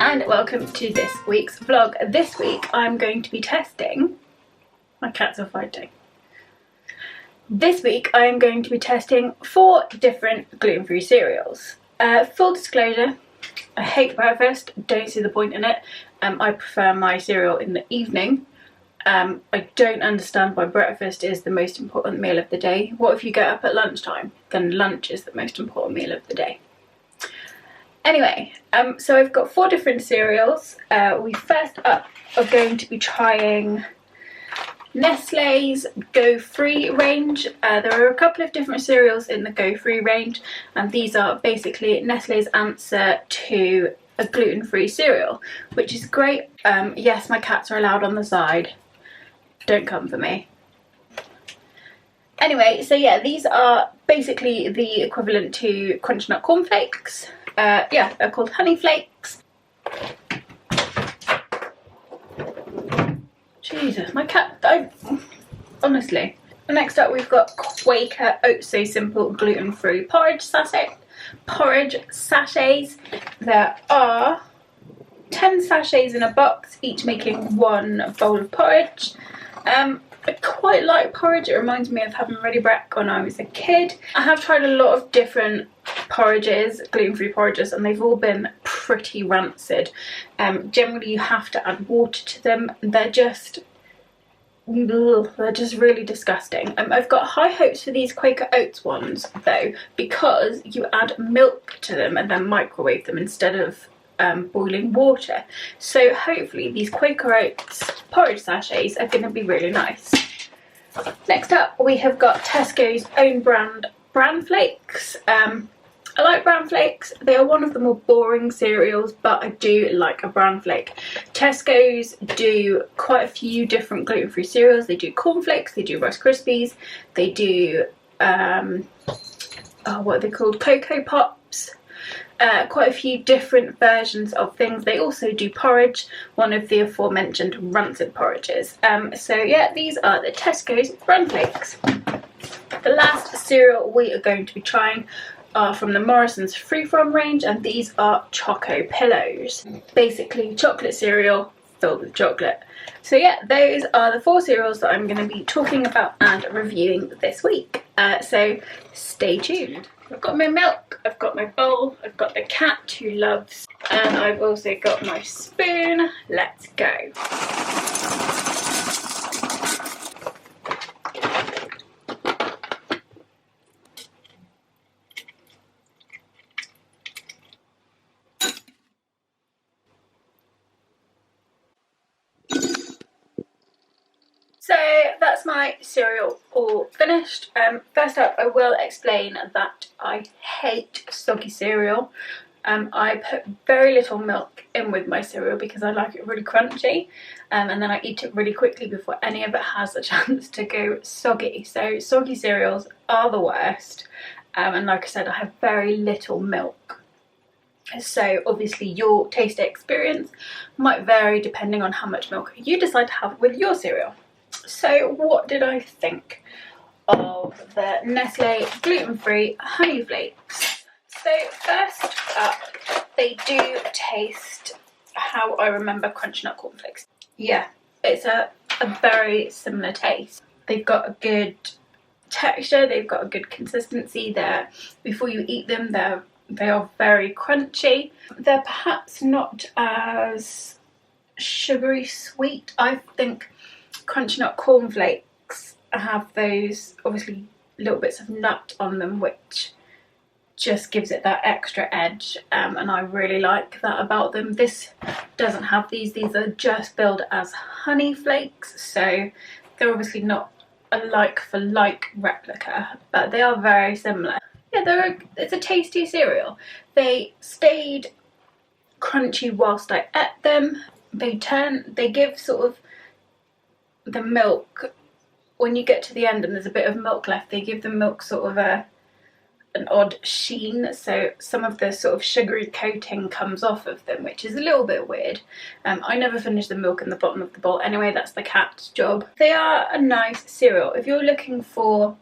and welcome to this week's vlog. This week I'm going to be testing... My cats are fighting. This week I am going to be testing 4 different gluten-free cereals. Full disclosure, I hate breakfast, don't see the point in it. I prefer my cereal in the evening. I don't understand why breakfast is the most important meal of the day. What if you get up at lunchtime? Then lunch is the most important meal of the day. Anyway, so I've got 4 different cereals. We first up are going to be trying Nestle's Go-Free range. There are a couple of different cereals in the Go-Free range, and these are basically Nestle's answer to a gluten-free cereal, which is great. Yes, my cats are allowed on the side. Don't come for me. Anyway, so yeah, these are basically the equivalent to Crunchy Nut cornflakes. Yeah, they're called honey flakes. Jesus, my cat, honestly. Next up we've got Quaker Oats So Simple Gluten-Free Porridge sachets. There are 10 sachets in a box, each making 1 bowl of porridge. I quite like porridge. It reminds me of having ready brek when I was a kid. I have tried a lot of different porridges, gluten-free porridges, and they've all been pretty rancid. Generally you have to add water to them. They're just really disgusting. I've got high hopes for these Quaker Oats ones though, because you add milk to them and then microwave them instead of boiling water. So hopefully these Quaker Oats porridge sachets are going to be really nice. Next up we have got Tesco's own brand bran flakes. I like bran flakes. They are one of the more boring cereals, but I do like a bran flake. Tesco's do quite a few different gluten-free cereals. They do cornflakes, they do Rice Krispies, they do what are they called? Cocoa Pops. Quite a few different versions of things. They also do porridge, one of the aforementioned rancid porridges. So yeah, these are the Tesco's bran flakes. The last cereal we are going to be trying are from the Morrisons Freeform range, and these are Choco pillows. Basically chocolate cereal filled with chocolate. So yeah, those are the 4 cereals that I'm going to be talking about and reviewing this week. So stay tuned. I've got my milk, I've got my bowl, I've got the cat who loves, and I've also got my spoon. Let's go. So that's my cereal all finished. First up, I will explain that I hate soggy cereal. I put very little milk in with my cereal because I like it really crunchy, and then I eat it really quickly before any of it has a chance to go soggy. So soggy cereals are the worst, and like I said, I have very little milk. So obviously your taste experience might vary depending on how much milk you decide to have with your cereal. So what did I think of the Nestle gluten-free honey flakes? So first up, they do taste how I remember Crunchy Nut cornflakes. Yeah, it's a very similar taste. They've got a good texture, they've got a good consistency there. Before you eat them, they are very crunchy. They're perhaps not as sugary sweet. I think Crunchy Nut cornflakes have those obviously little bits of nut on them, which just gives it that extra edge, and I really like that about them. This doesn't have these are just billed as honey flakes, so they're obviously not a like for like replica, but they are very similar. Yeah, it's a tasty cereal. They stayed crunchy whilst I ate them. They give sort of the milk, when you get to the end and there's a bit of milk left, they give the milk sort of an odd sheen, so some of the sort of sugary coating comes off of them, which is a little bit weird. I never finish the milk in the bottom of the bowl anyway, that's the cat's job. They are a nice cereal. If you're looking for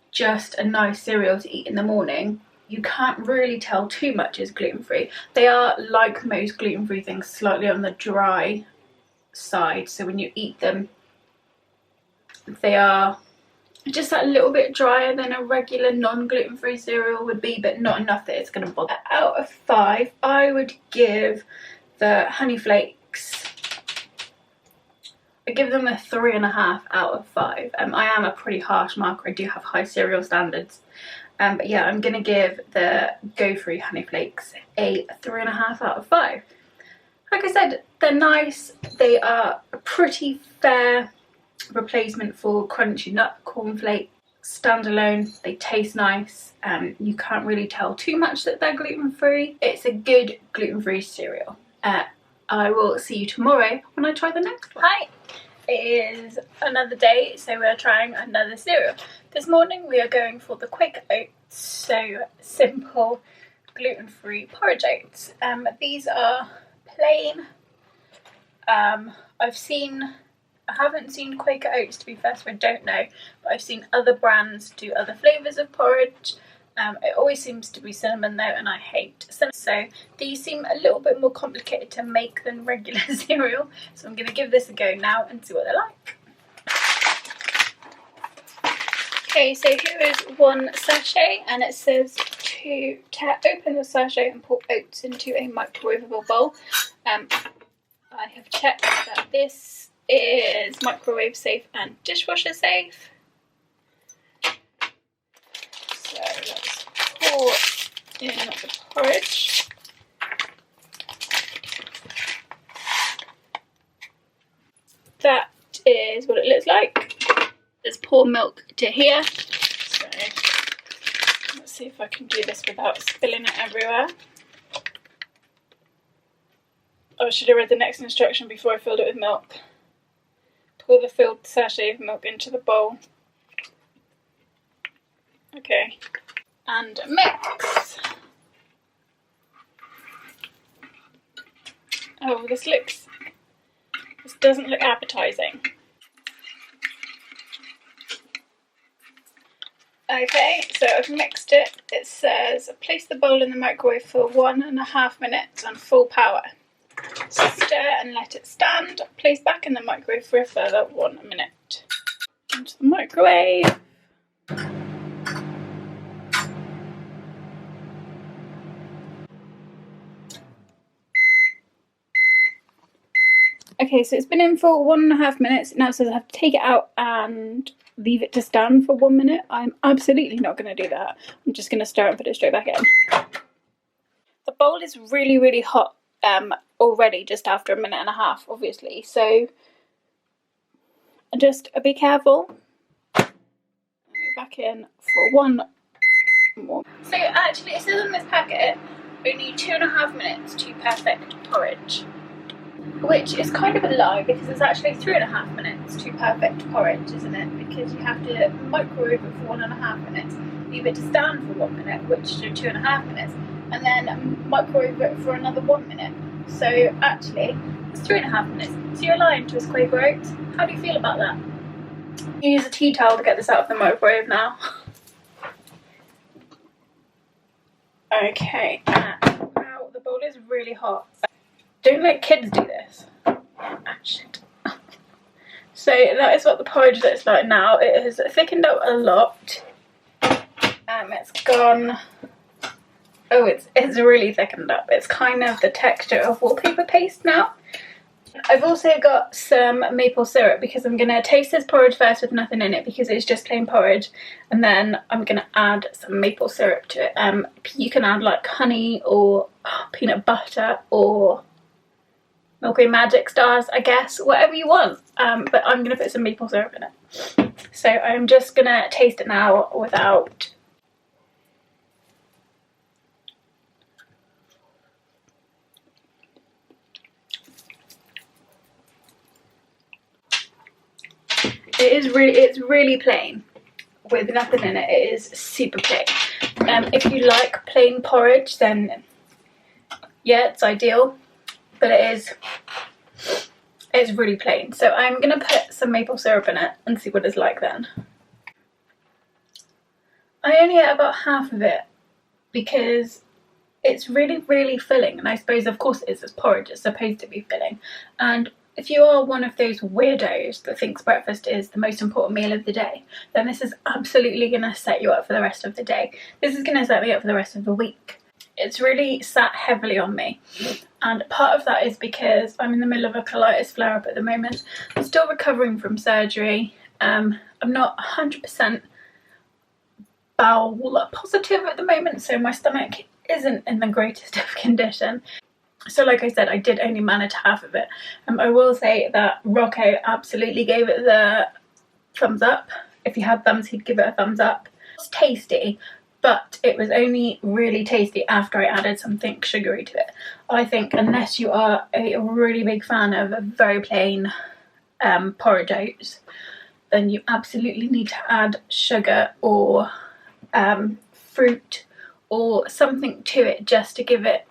just a nice cereal to eat in the morning, you can't really tell too much is gluten-free. They are, like most gluten-free things, slightly on the dry side, so when you eat them they are just a little bit drier than a regular non-gluten-free cereal would be, but not enough that it's going to bother. Out of 5, I would give the Honey Flakes, I give them a 3.5 out of 5. I am a pretty harsh marker, I do have high cereal standards. But yeah, I'm going to give the Go Free Honey Flakes a 3.5 out of 5. Like I said, they're nice, they are a pretty fair replacement for crunchy nut cornflakes. Standalone, they taste nice. You can't really tell too much that they're gluten-free. It's a good gluten-free cereal. I will see you tomorrow when I try the next one. Hi, it is another day, so we're trying another cereal. This morning we are going for the Quaker Oats, so simple gluten-free porridge oats. These are plain. I haven't seen Quaker Oats, to be fair, so I don't know, but I've seen other brands do other flavours of porridge. It always seems to be cinnamon though, and I hate cinnamon, so these seem a little bit more complicated to make than regular cereal, so I'm going to give this a go now and see what they're like. Okay, so here is one sachet, and it says to open the sachet and pour oats into a microwavable bowl. I have checked that this is microwave safe and dishwasher safe. So let's pour in the porridge. That is what it looks like. Let's pour milk to here. So let's see if I can do this without spilling it everywhere. I should have read the next instruction before I filled it with milk. Pour the filled sachet of milk into the bowl. Okay. And mix. Oh, this doesn't look appetizing. Okay, so I've mixed it. It says place the bowl in the microwave for 1.5 minutes on full power. Stir and let it stand. Place back in the microwave for a further 1 minute. Into the microwave. Okay, so it's been in for 1.5 minutes. Now it says I have to take it out and leave it to stand for 1 minute. I'm absolutely not going to do that. I'm just going to stir and put it straight back in. The bowl is really, really hot already, just after 1.5 minutes, obviously. So just be careful. Back in for 1 more. So actually, it says on this packet only 2.5 minutes to perfect porridge, which is kind of a lie because it's actually 3.5 minutes to perfect porridge, isn't it? Because you have to microwave it for 1.5 minutes, leave it to stand for 1 minute, which is 2.5 minutes, and then microwave it for another 1 minute. So actually, it's 3.5 minutes. So you're lying to us, Quaker Oats. How do you feel about that? Use a tea towel to get this out of the microwave now. Okay, wow, the bowl is really hot. Don't let kids do this. Ah, shit. So that is what the porridge looks like now. It has thickened up a lot. It's gone. Oh, it's really thickened up. It's kind of the texture of wallpaper paste now. I've also got some maple syrup because I'm going to taste this porridge first with nothing in it because it's just plain porridge, and then I'm going to add some maple syrup to it. You can add like honey or peanut butter or Milky Magic Stars, I guess, whatever you want, but I'm going to put some maple syrup in it. So I'm just going to taste it now without. It's really plain with nothing in it. It is super plain. If you like plain porridge, then yeah, it's ideal, but it's really plain. So I'm gonna put some maple syrup in it and see what it's like then. I only ate about half of it because it's really filling, and I suppose of course it is, it's porridge, it's supposed to be filling. And if you are one of those weirdos that thinks breakfast is the most important meal of the day, then this is absolutely going to set you up for the rest of the day. This is going to set me up for the rest of the week. It's really sat heavily on me, and part of that is because I'm in the middle of a colitis flare-up at the moment. I'm still recovering from surgery. I'm not 100% bowel positive at the moment, so my stomach isn't in the greatest of condition. So like I said, I did only manage half of it. I will say that Rocco absolutely gave it the thumbs up. If he had thumbs, he'd give it a thumbs up. It's tasty, but it was only really tasty after I added something sugary to it. I think unless you are a really big fan of a very plain porridge oats, then you absolutely need to add sugar or fruit or something to it just to give it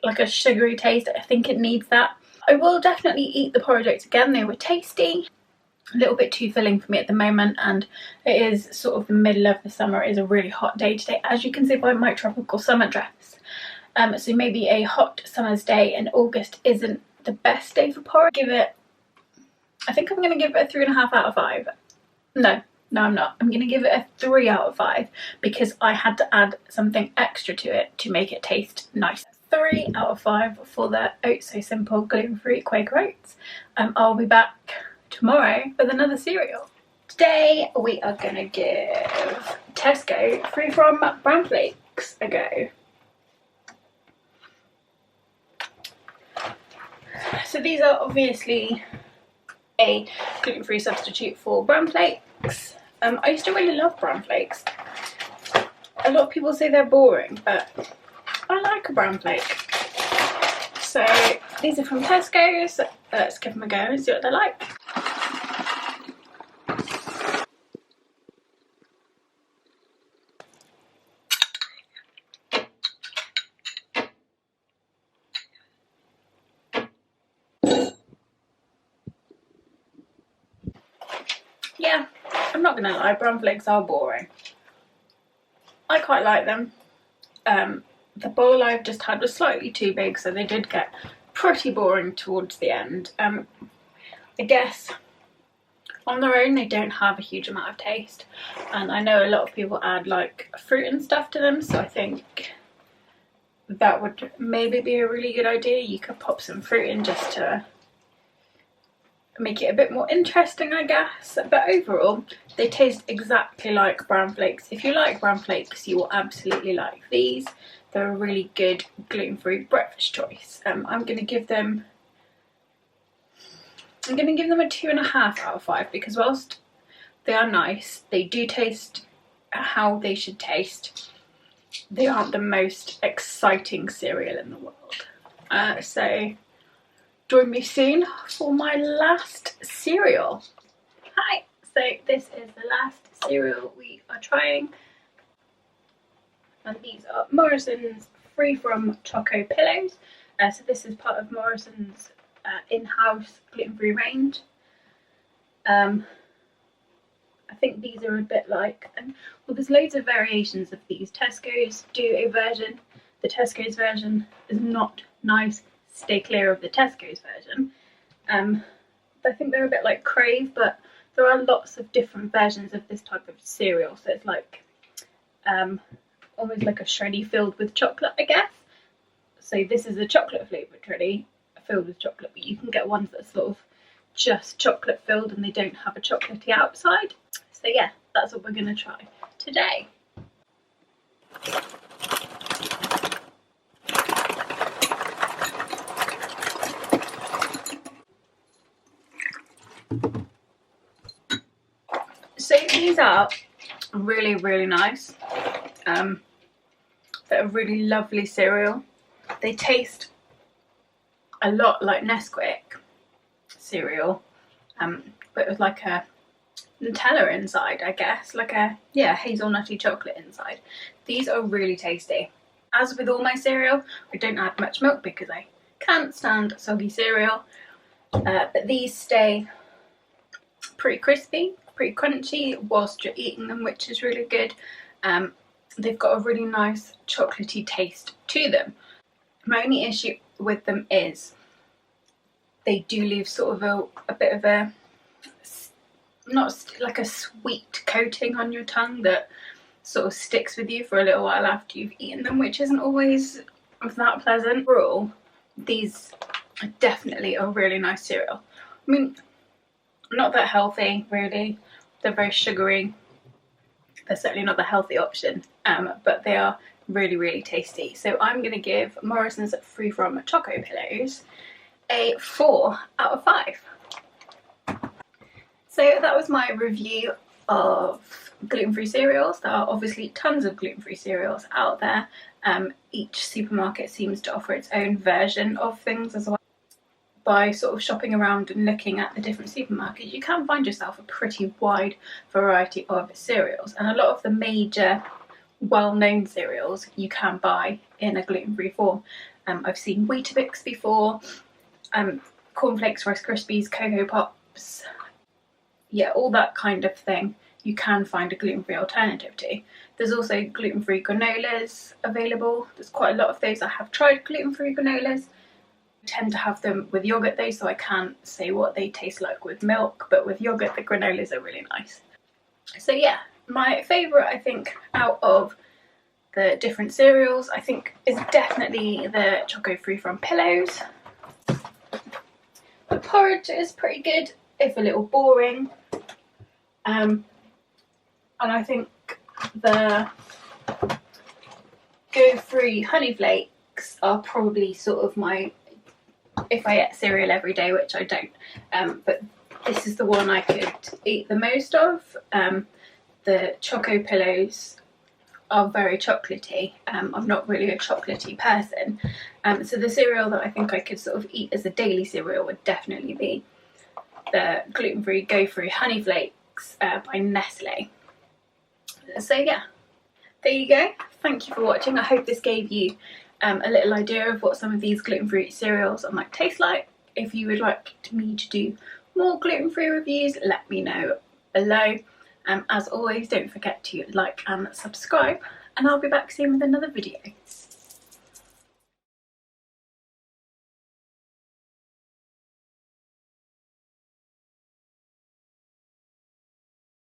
like a sugary taste. I think it needs that. I will definitely eat the porridge oats again. They were tasty. A little bit too filling for me at the moment, and it is sort of the middle of the summer. It is a really hot day today, as you can see by my tropical summer dress. So maybe a hot summer's day in August isn't the best day for porridge. I think I'm going to give it a 3.5 out of 5. No, I'm not. I'm going to give it a 3 out of 5 because I had to add something extra to it to make it taste nice. 3 out of 5 for the Oats So Simple Gluten-Free Quaker Oats. I'll be back tomorrow with another cereal. Today we are going to give Tesco Free from Brown Flakes a go. So these are obviously a gluten-free substitute for brown flakes. I used to really love brown flakes. A lot of people say they're boring, but I like a brown flake. So these are from Tesco, so let's give them a go and see what they're like. Yeah, I'm not gonna lie, brown flakes are boring. I quite like them. The bowl I've just had was slightly too big, so they did get pretty boring towards the end. I guess on their own they don't have a huge amount of taste, and I know a lot of people add like fruit and stuff to them, so I think that would maybe be a really good idea. You could pop some fruit in just to make it a bit more interesting, I guess. But overall, they taste exactly like brown flakes. If you like brown flakes, you will absolutely like these. They're a really good gluten-free breakfast choice. I'm going to give them a 2.5 out of 5 because whilst they are nice, they do taste how they should taste. They aren't the most exciting cereal in the world. So join me soon for my last cereal. Hi, so this is the last cereal we are trying, and these are Morrisons Free from Choco pillows. So this is part of Morrisons in-house gluten-free range. I think these are a bit like, well, there's loads of variations of these. Tesco's do a version. The Tesco's version is not nice. Stay clear of the Tesco's version. I think they're a bit like Crave, but there are lots of different versions of this type of cereal. So it's like almost like a shreddy filled with chocolate, I guess. So this is a chocolate flavoured shreddy filled with chocolate, but you can get ones that are sort of just chocolate filled and they don't have a chocolatey outside. So yeah, that's what we're going to try today. So these are really nice. They're a really lovely cereal. They taste a lot like Nesquik cereal, but with like a Nutella inside, I guess, like a hazelnutty chocolate inside. These are really tasty. As with all my cereal, I don't add much milk because I can't stand soggy cereal, but these stay pretty crispy, pretty crunchy whilst you're eating them, which is really good. they've got a really nice chocolatey taste to them. My only issue with them is they do leave sort of a bit of a, not like a sweet coating on your tongue that sort of sticks with you for a little while after you've eaten them, which isn't always that pleasant. Overall, these are definitely a really nice cereal. I mean, not that healthy really, they're very sugary, they're certainly not the healthy option, but they are really, really tasty. So I'm going to give Morrisons Free From Choco Pillows a 4 out of 5. So that was my review of gluten-free cereals. There are obviously tons of gluten-free cereals out there. Each supermarket seems to offer its own version of things as well. By sort of shopping around and looking at the different supermarkets, you can find yourself a pretty wide variety of cereals, and a lot of the major well-known cereals you can buy in a gluten-free form. I've seen Weetabix before, cornflakes, Rice Krispies, Cocoa Pops, yeah, all that kind of thing you can find a gluten-free alternative to. There's also gluten-free granolas available. There's quite a lot of those. I have tried gluten-free granolas. I tend to have them with yogurt though, so I can't say what they taste like with milk, but with yogurt the granolas are really nice. So yeah, my favourite, I think, out of the different cereals, I think, is definitely the Choco Free From Pillows. The porridge is pretty good, if a little boring. And I think the Go-Free Honey Flakes are probably sort of my, if I ate cereal every day, which I don't, but this is the one I could eat the most of. The Choco Pillows are very chocolatey. I'm not really a chocolatey person, so the cereal that I think I could sort of eat as a daily cereal would definitely be the gluten-free Go-Free Honey Flakes by Nestle. So yeah, there you go. Thank you for watching. I hope this gave you a little idea of what some of these gluten-free cereals might taste like. If you would like me to do more gluten-free reviews, let me know below. As always, don't forget to like and subscribe, and I'll be back soon with another video.